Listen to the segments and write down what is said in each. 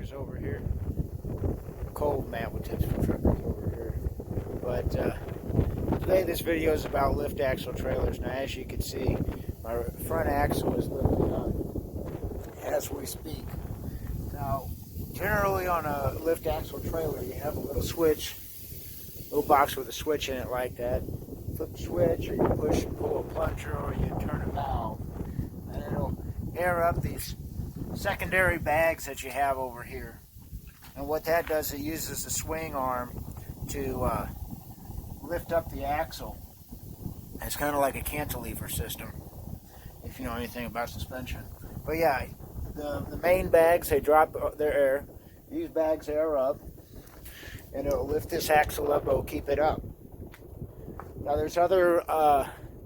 truckers over here. Cold mat with tips for truckers over here. But today this video is about lift axle trailers. Now as you can see, my front axle is lifted up as we speak. Now generally on a lift axle trailer you have a little switch, little box with a switch in it like that. Flip the switch, or you push and pull a plunger, or you turn a valve, and it'll air up these secondary bags that you have over here. And what that does, it uses the swing arm to lift up the axle. It's kind of like a cantilever system, if you know anything about suspension. But yeah, the main bags, they drop their air. These bags air up, and it'll lift this axle up, it'll keep it up. Now there's other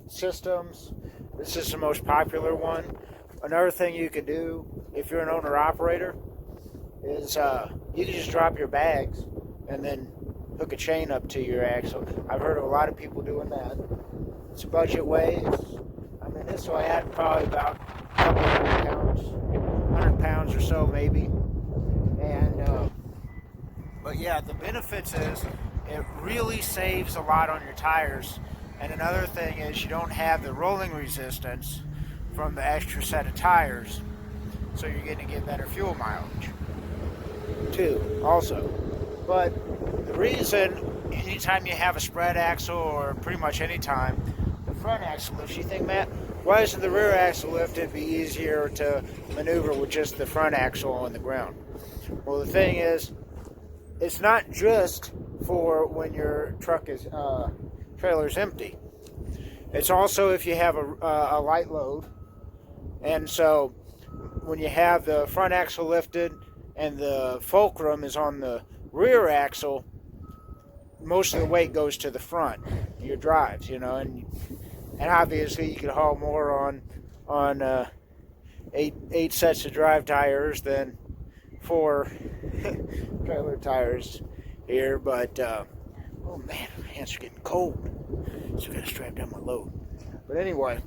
systems. This is the most popular one. Another thing you could do if you're an owner-operator is you can just drop your bags and then hook a chain up to your axle. I've heard of a lot of people doing that. It's a budget way. I mean, this will add probably about a couple hundred pounds or so maybe. And but yeah, the benefits is it really saves a lot on your tires. And another thing is you don't have the rolling resistance from the extra set of tires, so you're going to get better fuel mileage too also. But the reason, anytime you have a spread axle, or pretty much any time the front axle lifts, you think, Matt, why isn't the rear axle lift? It'd be easier to maneuver with just the front axle on the ground. Well, the thing is, it's not just for when your truck is trailer's empty. It's also if you have a light load. And so when you have the front axle lifted and the fulcrum is on the rear axle, most of the weight goes to the front, your drives, you know, and obviously you can haul more on eight sets of drive tires than 4 trailer tires here. But oh man, my hands are getting cold, so I gotta strap down my load. But anyway,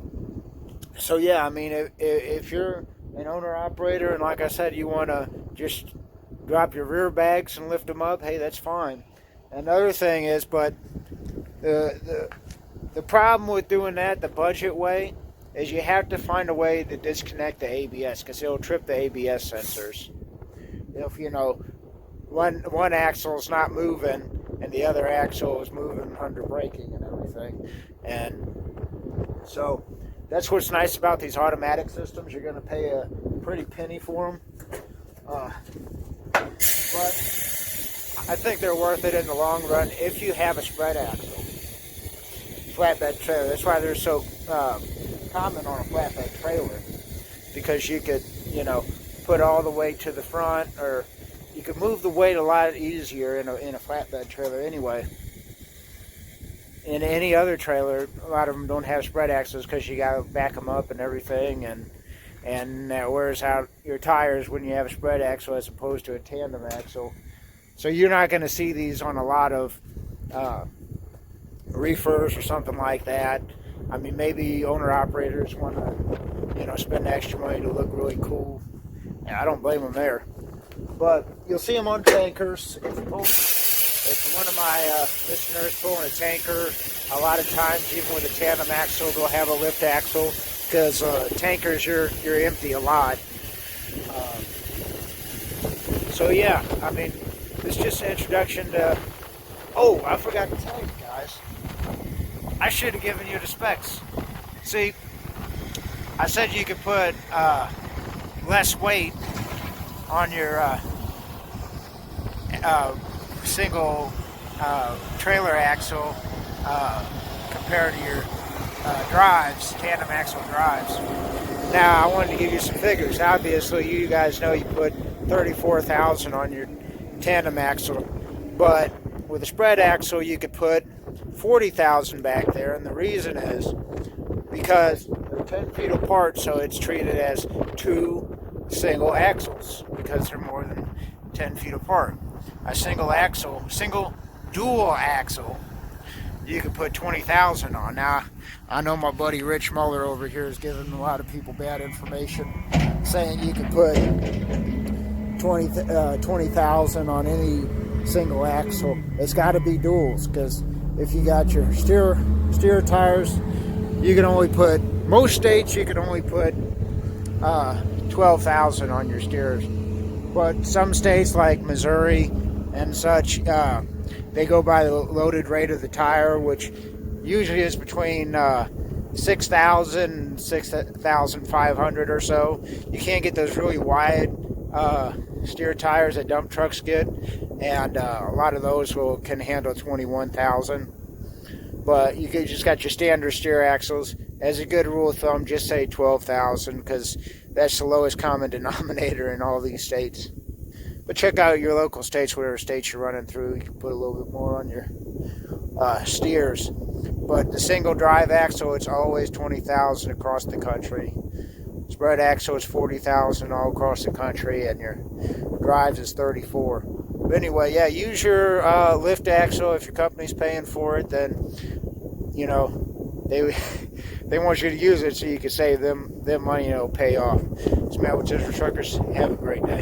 so yeah, I mean, if you're an owner-operator and like I said, you want to just drop your rear bags and lift them up, hey, that's fine. Another thing is, but the problem with doing that the budget way is you have to find a way to disconnect the ABS, because it'll trip the ABS sensors. If you know one axle is not moving and the other axle is moving under braking and everything, and so that's what's nice about these automatic systems. You're going to pay a pretty penny for them, but I think they're worth it in the long run if you have a spread axle flatbed trailer. That's why they're so common on a flatbed trailer, because you could, you know, put all the weight to the front, or you could move the weight a lot easier in a flatbed trailer anyway. In any other trailer, a lot of them don't have spread axles because you got to back them up and everything, and that wears out your tires when you have a spread axle as opposed to a tandem axle. So you're not going to see these on a lot of reefers or something like that. I mean, maybe owner-operators want to, you know, spend extra money to look really cool. Yeah, I don't blame them there. But you'll see them on tankers. If one of my listeners pulling a tanker, a lot of times, even with a tandem axle, they'll have a lift axle, because tankers, you're empty a lot. So yeah, I mean, it's just an introduction to. Oh, I forgot to tell you guys. I should have given you the specs. See, I said you could put less weight on your single trailer axle compared to your drives, tandem axle drives. Now, I wanted to give you some figures. Obviously, you guys know you put 34,000 on your tandem axle, but with a spread axle, you could put 40,000 back there, and the reason is because they're 10 feet apart, so it's treated as 2 single axles because they're more than 10 feet apart. A single dual axle, you could put 20,000 on. Now, I know my buddy Rich Muller over here is giving a lot of people bad information, saying you could put 20,000 on any single axle. It's got to be duals, because if you got your steer tires, you can only put, most states you can only put 12,000 on your steers. But some states like Missouri and such, they go by the loaded rate of the tire, which usually is between 6,000, 6,500 or so. You can't get those really wide steer tires that dump trucks get, and a lot of those can handle 21,000. But you just got your standard steer axles. As a good rule of thumb, just say 12,000, because that's the lowest common denominator in all these states. But check out your local states, whatever states you're running through. You can put a little bit more on your steers. But the single drive axle, it's always 20,000 across the country. Spread axle is 40,000 all across the country, and your drives is 34. But anyway, yeah, use your lift axle. If your company's paying for it, then you know they want you to use it so you can save them money, and it'll pay off. It's Matt with Digital Truckers. Have a great day.